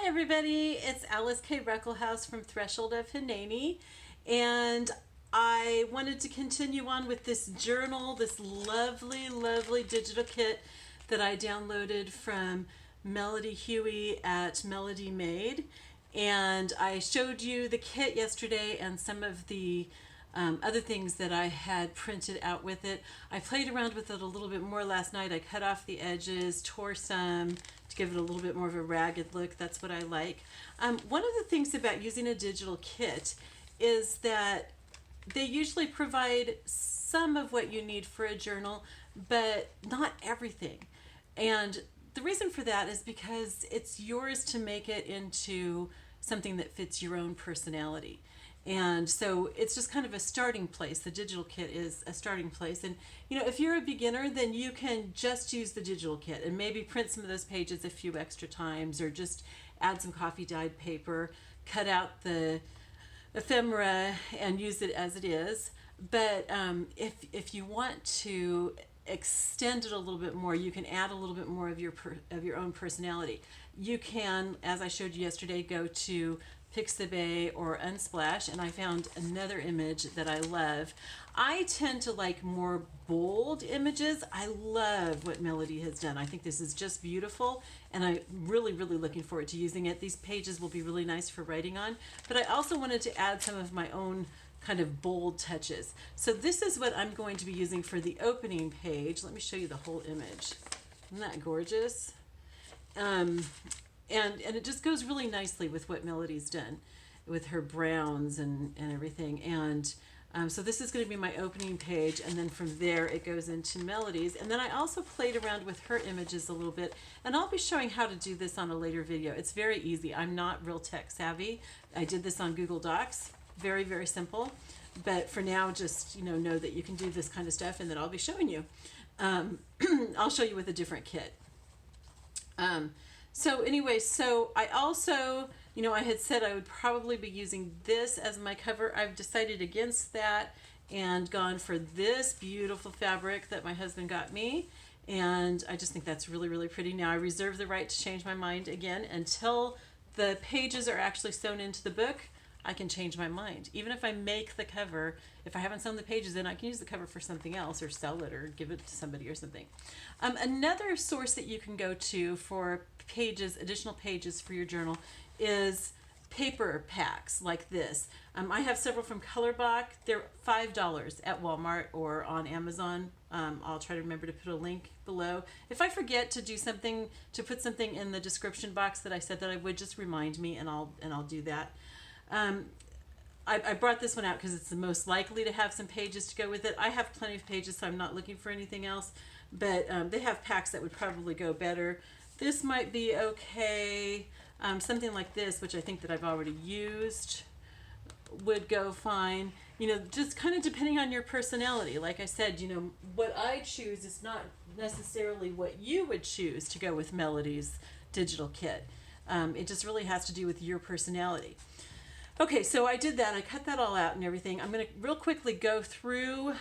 Hi everybody, it's Alyce-Kay Ruckelshaus from Threshold of Hineni, and I wanted to continue on with this journal, this lovely digital kit that I downloaded from Melody Huey at MelodiMade. And I showed you the kit yesterday and some of the other things that I had printed out with it. I played around with it a little bit more last night. I cut off the edges, tore some to give it a little bit more of a ragged look. That's what I like. One of the things about using a digital kit is that they usually provide some of what you need for a journal, but not everything. And the reason for that is because it's yours to make it into something that fits your own personality. And so it's just kind of a starting place. The digital kit is a starting place. And if you're a beginner, then you can just use the digital kit and maybe print some of those pages a few extra times, or just add some coffee dyed paper, cut out the ephemera and use it as it is. But if you want to extend it a little bit more, you can add a little bit more of your own personality. You can, as I showed you yesterday, go to Pixabay or Unsplash, and I found another image that I love. I tend to like more bold images. I love what Melody has done. I think this is just beautiful, and I'm really looking forward to using it. These pages will be really nice for writing on, but I also wanted to add some of my own kind of bold touches. So this is what I'm going to be using for the opening page. Let me show you the whole image. Isn't that gorgeous? And it just goes really nicely with what Melody's done with her browns and everything. And so this is going to be my opening page, and then from there it goes into Melody's. And then I also played around with her images a little bit, and I'll be showing how to do this on a later video. It's very easy. I'm not real tech savvy. I did this on Google Docs. Very simple. But for now, just know that you can do this kind of stuff, and that I'll be showing you. I'll show you with a different kit. So anyway, so I also, I had said I would probably be using this as my cover. I've decided against that and gone for this beautiful fabric that my husband got me. And I just think that's really pretty. Now I reserve the right to change my mind again until the pages are actually sewn into the book. I can change my mind. Even if I make the cover, if I haven't sewn the pages in, I can use the cover for something else, or sell it, or give it to somebody or something. Another source that you can go to for pages, additional pages for your journal, is paper packs like this. I have several from Colorbach. They're $5 at Walmart or on Amazon. I'll try to remember to put a link below. If I forget to do something, to put something in the description box that I said that I would, just remind me, and I'll do that. I brought this one out because it's the most likely to have some pages to go with it. I have plenty of pages, so I'm not looking for anything else, but they have packs that would probably go better. This might be okay. Something like this, which I think that I've already used, would go fine. Just kind of depending on your personality. Like I said, what I choose is not necessarily what you would choose to go with Melody's digital kit. It just really has to do with your personality. Okay, so I did that. I cut that all out and everything. I'm going to real quickly go through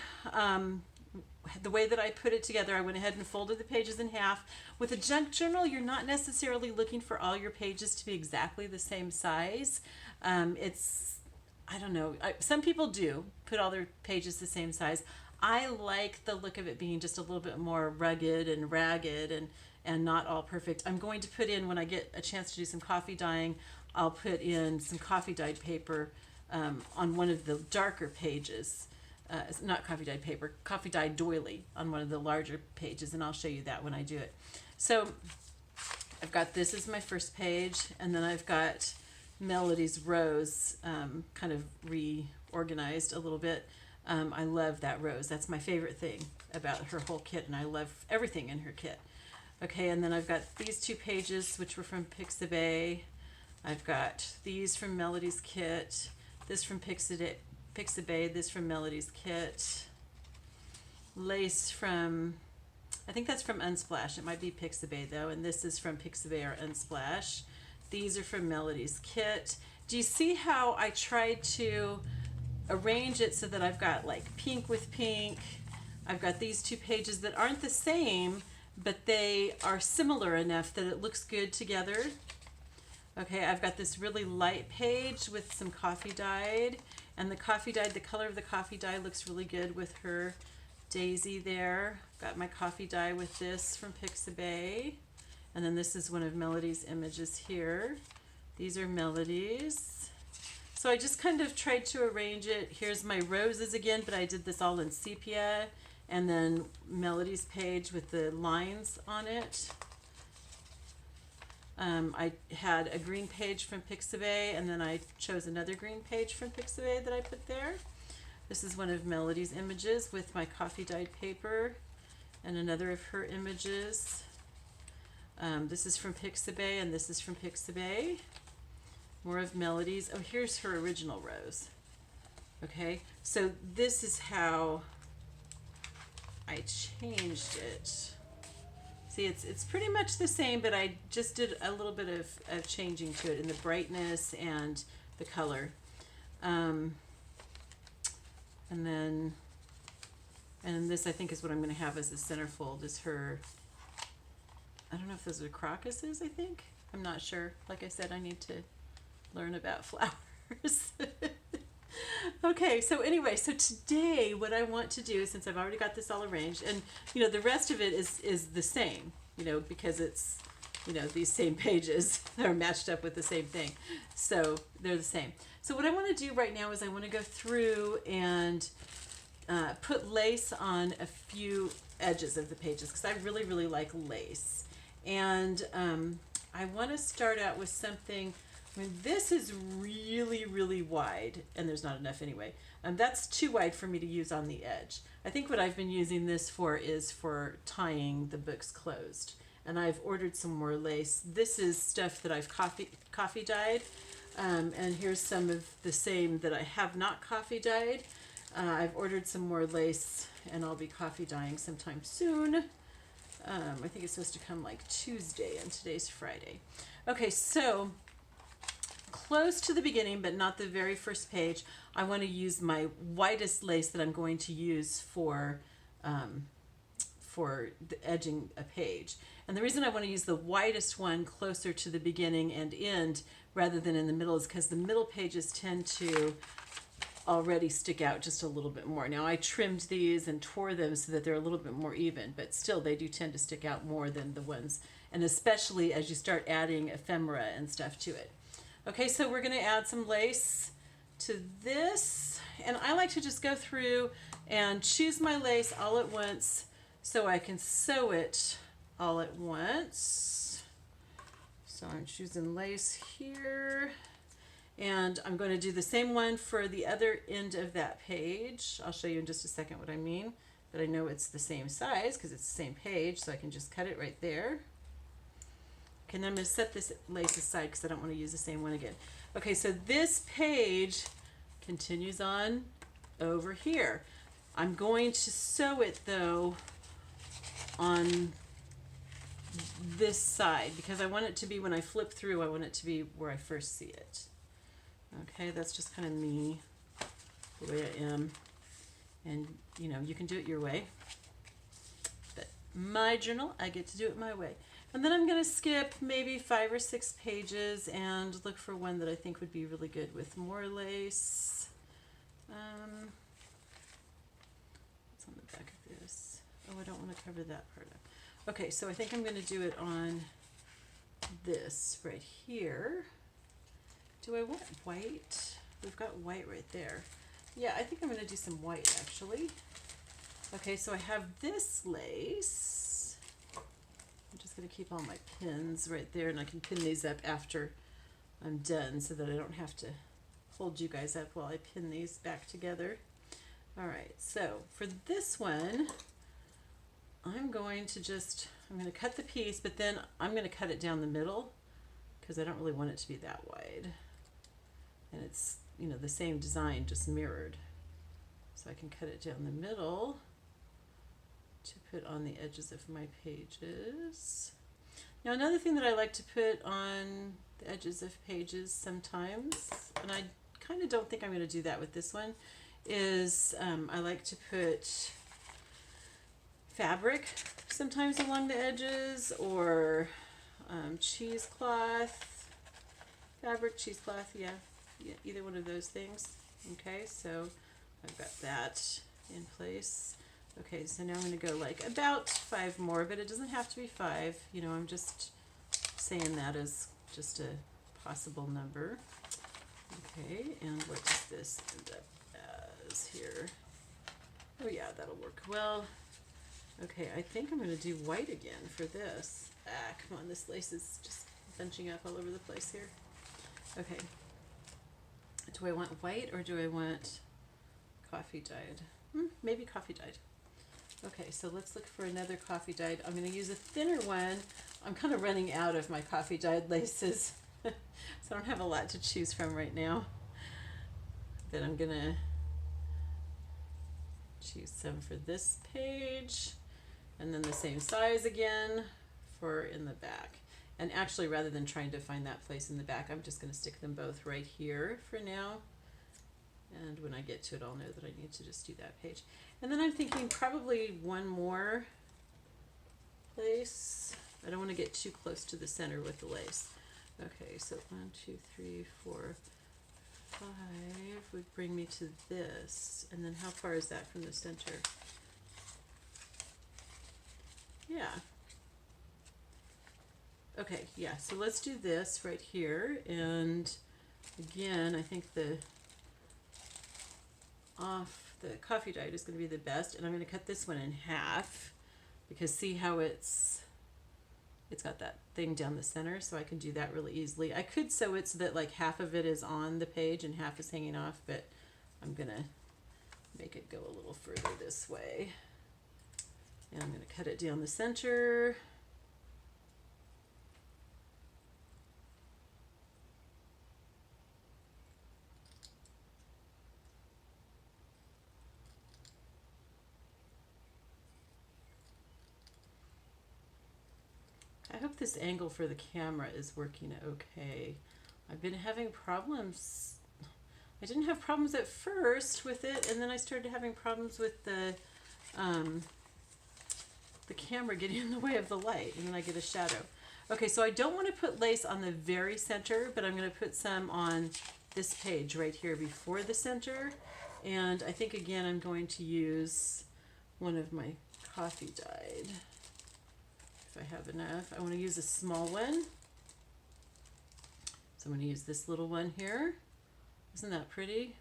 the way that I put it together. I went ahead and folded the pages in half. With a junk journal, you're not necessarily looking for all your pages to be exactly the same size. I don't know. Some people do put all their pages the same size. I like the look of it being just a little bit more rugged and ragged and not all perfect. I'm going to put in, when I get a chance to do some coffee dyeing, I'll put in some coffee dyed paper on one of the darker pages. Not coffee dyed paper, coffee dyed doily on one of the larger pages, and I'll show you that when I do it. So I've got this as my first page, and then I've got Melody's rose kind of reorganized a little bit. I love that rose. That's my favorite thing about her whole kit, and I love everything in her kit. Okay, and then I've got these two pages, which were from Pixabay. I've got these from Melody's kit, this from Pixabay, this from Melody's kit, lace from, I think that's from Unsplash. It might be Pixabay though, and this is from Pixabay or Unsplash. These are from Melody's kit. Do you see how I tried to arrange it so that I've got like pink with pink? I've got these two pages that aren't the same, but they are similar enough that it looks good together. Okay, I've got this really light page with some coffee dyed, and the coffee dyed, the color of the coffee dye looks really good with her daisy there. Got my coffee dye with this from Pixabay, and then this is one of Melody's images here. These are Melody's. So I just kind of tried to arrange it. Here's my roses again, but I did this all in sepia, and then Melody's page with the lines on it. I had a green page from Pixabay, and then I chose another green page from Pixabay that I put there. This is one of Melody's images with my coffee dyed paper, and another of her images. This is from Pixabay, and this is from Pixabay. More of Melody's. Oh, here's her original rose. Okay, so this is how I changed it. See, it's pretty much the same, but I just did a little bit of changing to it in the brightness and the color. And this I think is what I'm going to have as the centerfold, is her, I don't know if those are crocuses, I think. I'm not sure. Like I said, I need to learn about flowers. Okay, so anyway, so today what I want to do, since I've already got this all arranged, and you know the rest of it is the same, you know, because it's, you know, these same pages are matched up with the same thing, so they're the same. So what I want to do right now is I want to go through and put lace on a few edges of the pages, because I really like lace, and I want to start out with something. I mean, this is really wide, and there's not enough anyway. That's too wide for me to use on the edge. I think what I've been using this for is for tying the books closed. And I've ordered some more lace. This is stuff that I've coffee dyed. And here's some of the same that I have not coffee dyed. I've ordered some more lace, and I'll be coffee dyeing sometime soon. I think it's supposed to come like Tuesday, and today's Friday. Okay, so close to the beginning, but not the very first page, I want to use my whitest lace that I'm going to use for the edging a page. And the reason I want to use the whitest one closer to the beginning and end rather than in the middle is because the middle pages tend to already stick out just a little bit more. Now I trimmed these and tore them so that they're a little bit more even, but still they do tend to stick out more than the ones, and especially as you start adding ephemera and stuff to it. Okay, so we're going to add some lace to this, and I like to just go through and choose my lace all at once so I can sew it all at once. So I'm choosing lace here, and I'm going to do the same one for the other end of that page. I'll show you in just a second what I mean, but I know it's the same size because it's the same page, so I can just cut it right there. Okay, and then I'm going to set this lace aside because I don't want to use the same one again. Okay, so this page continues on over here. I'm going to sew it though on this side because I want it to be, when I flip through, I want it to be where I first see it. Okay, that's just kind of me, the way I am. And you know, you can do it your way. But my journal, I get to do it my way. And then I'm going to skip maybe 5 or 6 pages and look for one that I think would be really good with more lace. What's on the back of this? Oh, I don't want to cover that part up. Okay, so I think I'm going to do it on this right here. Do I want white? We've got white right there. Yeah, I think I'm going to do some white actually. Okay, so I have this lace. I'm just going to keep all my pins right there, and I can pin these up after I'm done so that I don't have to hold you guys up while I pin these back together. All right, so for this one, I'm going to cut the piece, but then I'm going to cut it down the middle because I don't really want it to be that wide. And it's, you know, the same design, just mirrored. So I can cut it down the middle to put on the edges of my pages. Now another thing that I like to put on the edges of pages sometimes, and I kind of don't think I'm going to do that with this one, is I like to put fabric sometimes along the edges, or cheesecloth. fabric, cheesecloth, yeah, either one of those things. Okay, so I've got that in place. Okay, so now I'm going to go like about 5 more, but it doesn't have to be 5. You know, I'm just saying that as just a possible number. Okay, and what does this end up as here? Oh yeah, that'll work well. Okay, I think I'm going to do white again for this. Ah, come on, this lace is just bunching up all over the place here. Okay. Do I want white or do I want coffee dyed? Maybe coffee dyed. Okay, so let's look for another coffee dyed. I'm going to use a thinner one. I'm kind of running out of my coffee dyed laces, so I don't have a lot to choose from right now. But I'm going to choose some for this page, and then the same size again for in the back. And actually, rather than trying to find that place in the back, I'm just going to stick them both right here for now. And when I get to it, I'll know that I need to just do that page. And then I'm thinking probably one more place. I don't want to get too close to the center with the lace. Okay, so 1, 2, 3, 4, 5 would bring me to this. And then how far is that from the center? Yeah. Okay, yeah, so let's do this right here. And again, I think the coffee dyed is going to be the best. And I'm going to cut this one in half because see how it's got that thing down the center, so I can do that really easily. I could sew it so that like half of it is on the page and half is hanging off, but I'm going to make it go a little further this way. And I'm going to cut it down the center. I hope this angle for the camera is working okay. I've been having problems. I didn't have problems at first with it, and then I started having problems with the camera getting in the way of the light, and then I get a shadow. Okay, so I don't want to put lace on the very center, but I'm going to put some on this page right here before the center. And I think again I'm going to use one of my coffee dyed. If I have enough. I want to use a small one. So I'm going to use this little one here. Isn't that pretty?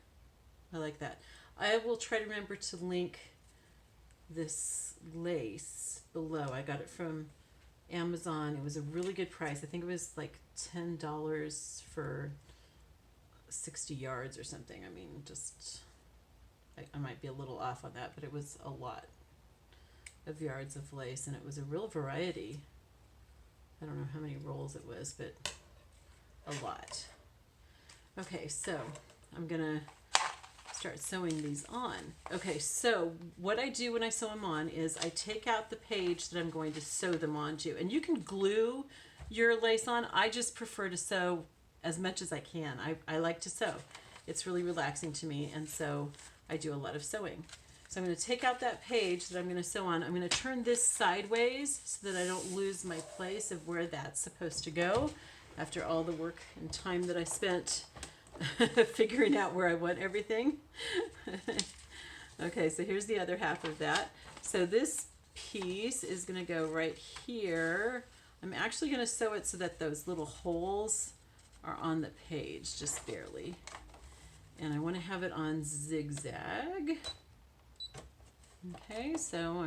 I like that. I will try to remember to link this lace below. I got it from Amazon. It was a really good price. I think it was like $10 for 60 yards or something. I mean, just, I might be a little off on that, but it was a lot of yards of lace, and it was a real variety. I don't know how many rolls it was, but a lot. Okay, so I'm gonna start sewing these on. Okay, so what I do when I sew them on is I take out the page that I'm going to sew them onto, and you can glue your lace on. I just prefer to sew as much as I can. I like to sew. It's really relaxing to me, and so I do a lot of sewing. So I'm going to take out that page that I'm going to sew on. I'm going to turn this sideways so that I don't lose my place of where that's supposed to go after all the work and time that I spent figuring out where I want everything. Okay, so here's the other half of that. So this piece is going to go right here. I'm actually going to sew it so that those little holes are on the page, just barely. And I want to have it on zigzag. Okay, so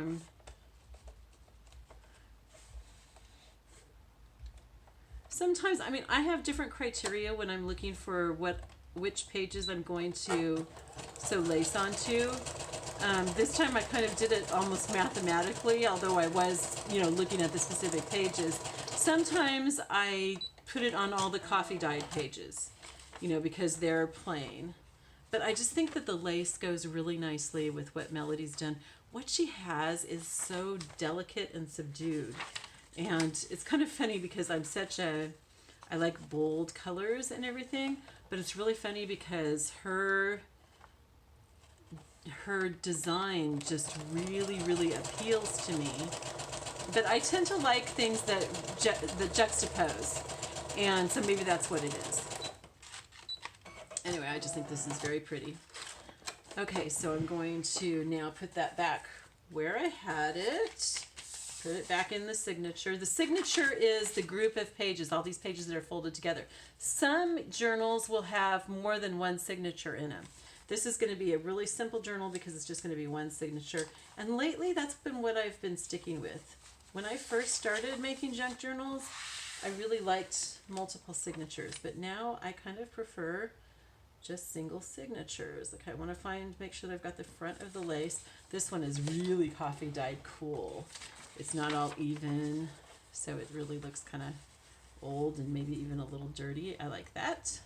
sometimes, I mean, I have different criteria when I'm looking for which pages I'm going to sew lace onto. This time I kind of did it almost mathematically, although I was, looking at the specific pages. Sometimes I put it on all the coffee dyed pages, because they're plain. But I just think that the lace goes really nicely with what Melody's done. What she has is so delicate and subdued. And it's kind of funny because I like bold colors and everything, but it's really funny because her design just really, really appeals to me. But I tend to like things that juxtapose. And so maybe that's what it is. Anyway, I just think this is very pretty. Okay, so I'm going to now put that back where I had it. Put it back in the signature. The signature is the group of pages, all these pages that are folded together. Some journals will have more than one signature in them. This is going to be a really simple journal because it's just going to be one signature. And lately, that's been what I've been sticking with. When I first started making junk journals, I really liked multiple signatures, but now I kind of prefer just single signatures. Like I want to make sure that I've got the front of the lace. This one is really coffee dyed cool. It's not all even, so it really looks kind of old and maybe even a little dirty. I like that.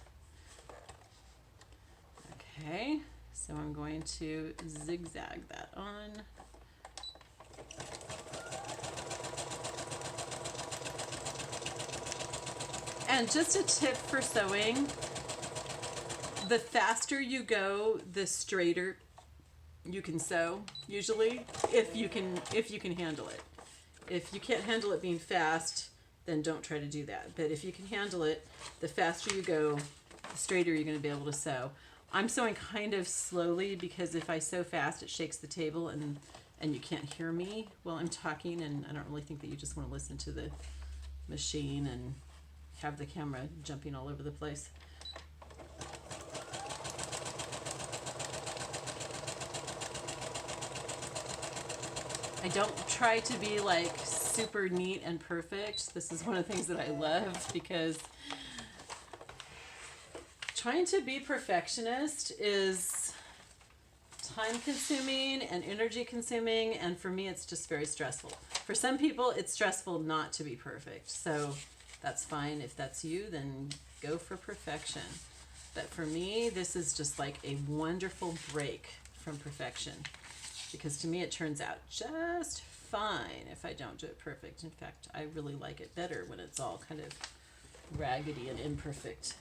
Okay, so I'm going to zigzag that on. And just a tip for sewing, the faster you go, the straighter you can sew, usually, if you can handle it. If you can't handle it being fast, then don't try to do that. But if you can handle it, the faster you go, the straighter you're going to be able to sew. I'm sewing kind of slowly because if I sew fast, it shakes the table and you can't hear me while I'm talking, and I don't really think that you just want to listen to the machine and have the camera jumping all over the place. I don't try to be like super neat and perfect. This is one of the things that I love because trying to be perfectionist is time consuming and energy consuming, and for me it's just very stressful. For some people it's stressful not to be perfect, so that's fine. If that's you, then go for perfection. But for me, this is just like a wonderful break from perfection, because to me it turns out just fine if I don't do it perfect. In fact, I really like it better when it's all kind of raggedy and imperfect.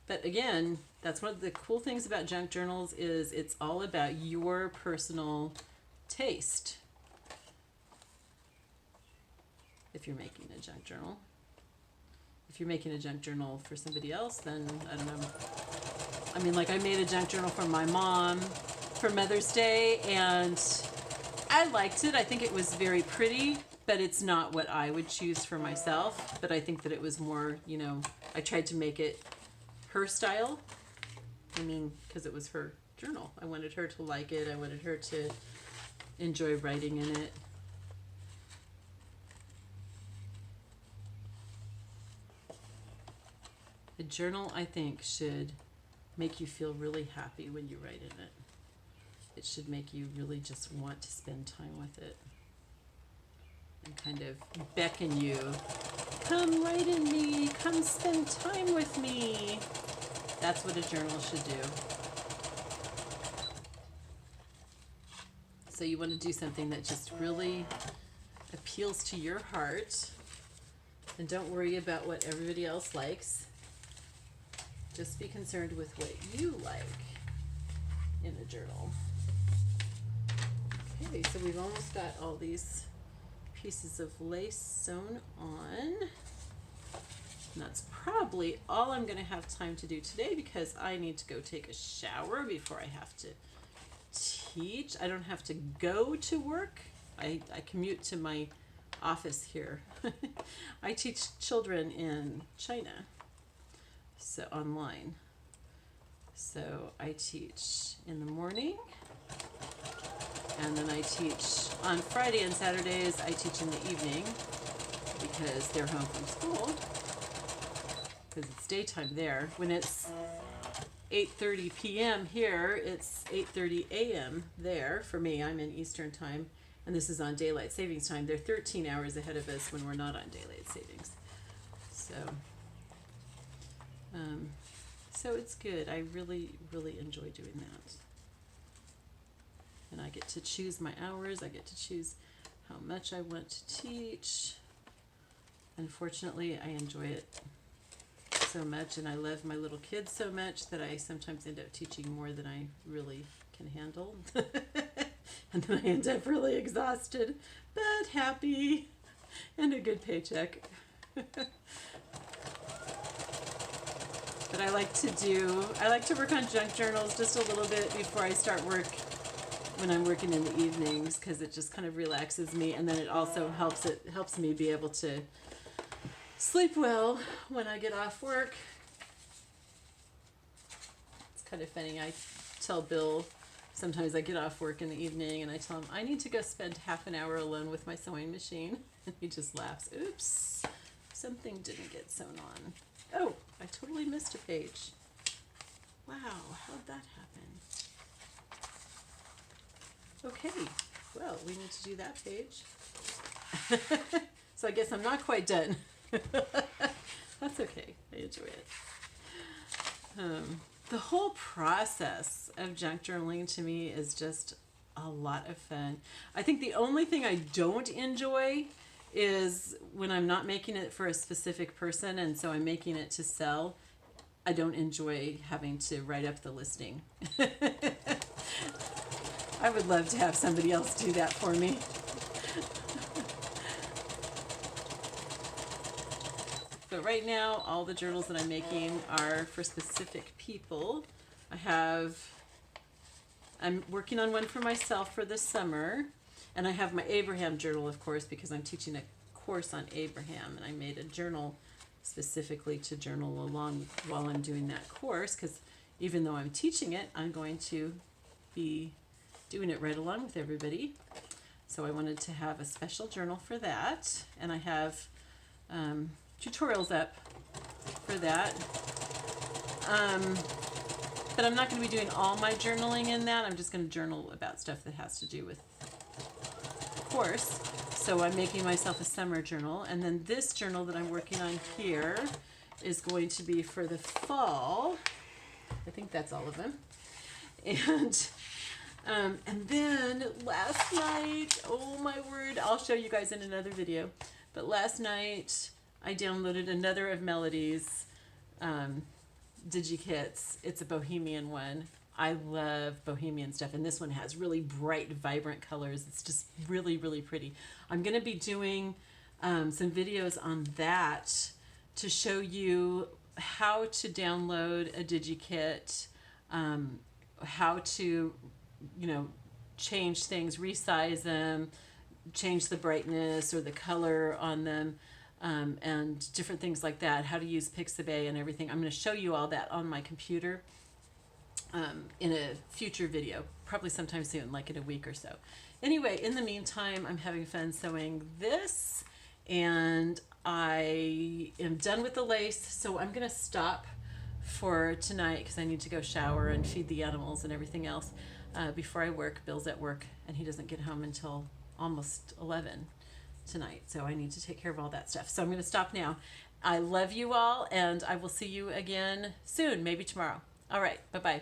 But again, that's one of the cool things about junk journals is it's all about your personal taste. If you're making a junk journal. If you're making a junk journal for somebody else, then I don't know. I mean, like I made a junk journal for my mom for Mother's Day, and I liked it. I think it was very pretty, but it's not what I would choose for myself. But I think that it was more, you know, I tried to make it her style. I mean, because it was her journal. I wanted her to like it. I wanted her to enjoy writing in it. A journal, I think, should make you feel really happy when you write in it. It should make you really just want to spend time with it and kind of beckon you, come write in me, come spend time with me. That's what a journal should do. So you want to do something that just really appeals to your heart, and don't worry about what everybody else likes. Just be concerned with what you like in a journal. Okay, so we've almost got all these pieces of lace sewn on. And that's probably all I'm going to have time to do today because I need to go take a shower before I have to teach. I don't have to go to work. I commute to my office here. I teach children in China. So online. So I teach in the morning, and then I teach on Friday and Saturdays. I teach in the evening because they're home from school, because it's daytime there. When it's 8:30 p.m. here, it's 8:30 a.m. there for me. I'm in Eastern time, and this is on daylight savings time. They're 13 hours ahead of us when we're not on daylight savings. So it's good. I really, really enjoy doing that. And I get to choose my hours. I get to choose how much I want to teach. Unfortunately, I enjoy it so much, and I love my little kids so much that I sometimes end up teaching more than I really can handle. And then I end up really exhausted, but happy, and a good paycheck. But I like to work on junk journals just a little bit before I start work when I'm working in the evenings, because it just kind of relaxes me, and then it also helps me be able to sleep well when I get off work. It's kind of funny. I tell Bill sometimes I get off work in the evening and I tell him I need to go spend half an hour alone with my sewing machine, and he just laughs. Oops, something didn't get sewn on. Oh, I totally missed a page. Wow, how'd that happen? Okay, well, we need to do that page. So I guess I'm not quite done. That's okay, I enjoy it. The whole process of junk journaling to me is just a lot of fun. I think the only thing I don't enjoy is when I'm not making it for a specific person and so I'm making it to sell. I don't enjoy having to write up the listing. I would love to have somebody else do that for me. But right now, all the journals that I'm making are for specific people. I'm working on one for myself for this summer. And I have my Abraham journal, of course, because I'm teaching a course on Abraham. And I made a journal specifically to journal along while I'm doing that course, because even though I'm teaching it, I'm going to be doing it right along with everybody. So I wanted to have a special journal for that. And I have tutorials up for that. But I'm not going to be doing all my journaling in that. I'm just going to journal about stuff that has to do with the course. So I'm making myself a summer journal. And then this journal that I'm working on here is going to be for the fall. I think that's all of them. And then last night, oh my word, I'll show you guys in another video. But last night I downloaded another of Melody's DigiKits. It's a bohemian one. I love bohemian stuff, and this one has really bright, vibrant colors. It's just really, really pretty. I'm going to be doing some videos on that to show you how to download a DigiKit, how to, change things, resize them, change the brightness or the color on them, and different things like that, how to use Pixabay and everything. I'm going to show you all that on my computer in a future video, probably sometime soon, like in a week or so. Anyway, in the meantime, I'm having fun sewing this, and I am done with the lace, so I'm going to stop for tonight because I need to go shower and feed the animals and everything else before I work. Bill's at work, and he doesn't get home until almost 11 tonight, so I need to take care of all that stuff. So I'm going to stop now. I love you all, and I will see you again soon, maybe tomorrow. All right, bye-bye.